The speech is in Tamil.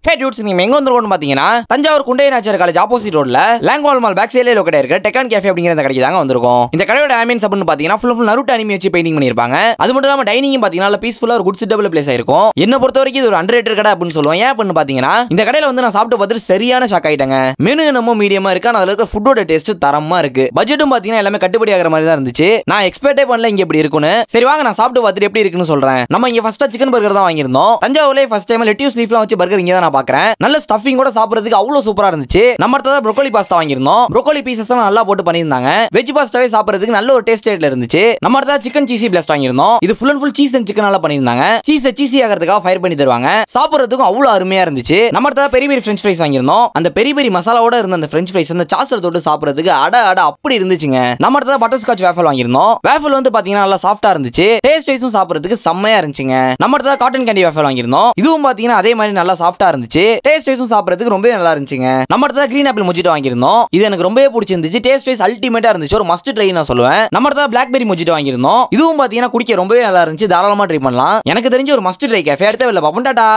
ஹே டியூட்ஸ், நீங்க எங்க வந்திருக்கோம்னு பாத்தீங்கன்னா தஞ்சாவூர் குண்டை நாச்சியார் காலேஜ் ஆப்போசிட் ரோட்ல லாங்குவால் மால் பேக் சைடுல லொகேட் இருக்க டெக்கான் கேஃபே அப்படிங்கிற இந்த கடைக்கு தாங்க வந்திருக்கோம். இந்த கடையோட ஆம்பியன்ஸ் அப்படின்னு பாத்தீங்கன்னா ஃபுல் நருட்டோ அனிமி வச்சு பெயிண்டிங் பண்ணிருப்பாங்க. அது மட்டும் இல்லாம டைனிங் பாத்தீங்கன்னா பீஸ்ஃபுல்லா ஒரு குட் சிட்டபிள் பிளேஸ் ஆயிருக்கும். என்ன பொறுத்த வரைக்கும் இது ஒரு அண்டர்ரேட்டட் கடை அப்படின்னு சொல்லுவேன். ஏன் அப்படின்னு பாத்தீங்கன்னா இந்த கடையில வந்து நான் சாப்பிட்டு பார்த்துட்டு சரியான ஷாக் ஆயிட்டேங்க. மெனு என்னமோ மீடியமா இருக்கு, ஆனா அதுல இருக்க ஃபுட்டோட டேஸ்ட் தரமா இருக்கு. பட்ஜெட்டும் பாத்தீங்கன்னா எல்லாமே கட்டுப்படி ஆகிற மாதிரி தான் இருந்துச்சு. நான் எக்ஸ்பெக்டே பண்ணல இங்க இப்படி இருக்குன்னு. சரி வாங்க நான் சாப்பிட்டு பார்த்துட்டு எப்படி இருக்குன்னு சொல்றேன். நம்ம இங்க ஃபர்ஸ்ட் சிக்கன் பர்கர் தான் வாங்கியிருந்தோம். தஞ்சாவூர்ல ஃபர்ஸ்ட் டைம் லெட்டியூஸ் லீஃப்லாம் வச்சு பர்கர் இங்க தான் நான் பாக்குறேன். நல்ல ஸ்டஃபிங் கூட சாப்பிடுறதுக்கு அவ்வளவு சூப்பரா இருந்துச்சு. நம்ம அடுத்ததா ப்ரோக்கோலி பாஸ்தா வாங்கியிருந்தோம். ப்ரோக்கோலி பீசஸ் நல்லா போட்டு பண்ணியிருந்தாங்க. வெஜ் பாஸ்தாவே சாப்பிடுறதுக்கு நல்ல ஒரு டேஸ்ட் இருந்துச்சு. நம்ம அடுத்ததா சிக்கன் சீசி பிளஸ்ட் வாங்கியிருந்தோம். இது full and full cheese and சிக்கனால பண்ணியிருந்தாங்க. சீஸை சீசி ஆகிறதுக்காக ஃபயர் பண்ணி தருவாங்க. சாப்பிடுறதுக்கும் அவ்வளவு அருமையா இருந்துச்சு. நம்ம அடுத்ததா பெரிய பெரிய ஃப்ரெஞ்ச் ஃப்ரைஸ் வாங்கியிருந்தோம். அந்த பெரிய பெரிய மசாலாவோட இருந்த அந்த ஃப்ரெஞ்ச் ஃப்ரைஸ் அந்த சாஸ்ல தொட்டு சாப்பிடுறதுக்கு அட அப்படி இருந்துச்சுங்க. நம்ம அடுத்ததா பட்டர் ஸ்காட்ச் வேஃபல் வாங்கியிருந்தோம். வேஃபல் வந்து பாத்தீங்கன்னா நல்லா சாஃப்டா இருந்துச்சு. டேஸ்ட் வைஸும் சாப்பிடுறதுக்கு செம்மையா இருந்துச்சுங்க. நம்ம அடுத்ததா காட்டன் கேண்டி வேஃபல் வாங்கியிருந்தோம். இதுவும் பாத்தீங்கன்னா அதே மாதிரி நல்லா சாஃப்டா இருந்துச்சு. டேஸ்ட் வைஸும் சாப்பிடுறதுக்கு ரொம்ப நல்லா இருந்துச்சுங்க. நம்ம அடுத்ததா கிரீன் ஆப்பிள் மொஜிட்டோ வாங்கியிருந்தோம். இது எனக்கு ரொம்பவே பிடிச்சிருந்துச்சு. டேஸ்ட் வைஸ் அல்டிமேட்டா இருந்துச்சு. ஒரு மஸ்ட் ட்ரை நான் சொல்லுவேன். நம்ம அடுத்ததா பிளாக்பெரி மொஜிட்டோ வாங்கியிருந்தோம். இதுவும் பாத்தீங்கன்னா குடிக்க ரொம்பவே நல்லா இருந்துச்சு. தாராளமா ட்ரை பண்ணலாம். எனக்கு தெரிஞ்ச ஒரு மஸ்ட் ட்ரை கேஃபே. அடுத்த வெளில பாப்போம். டாடா.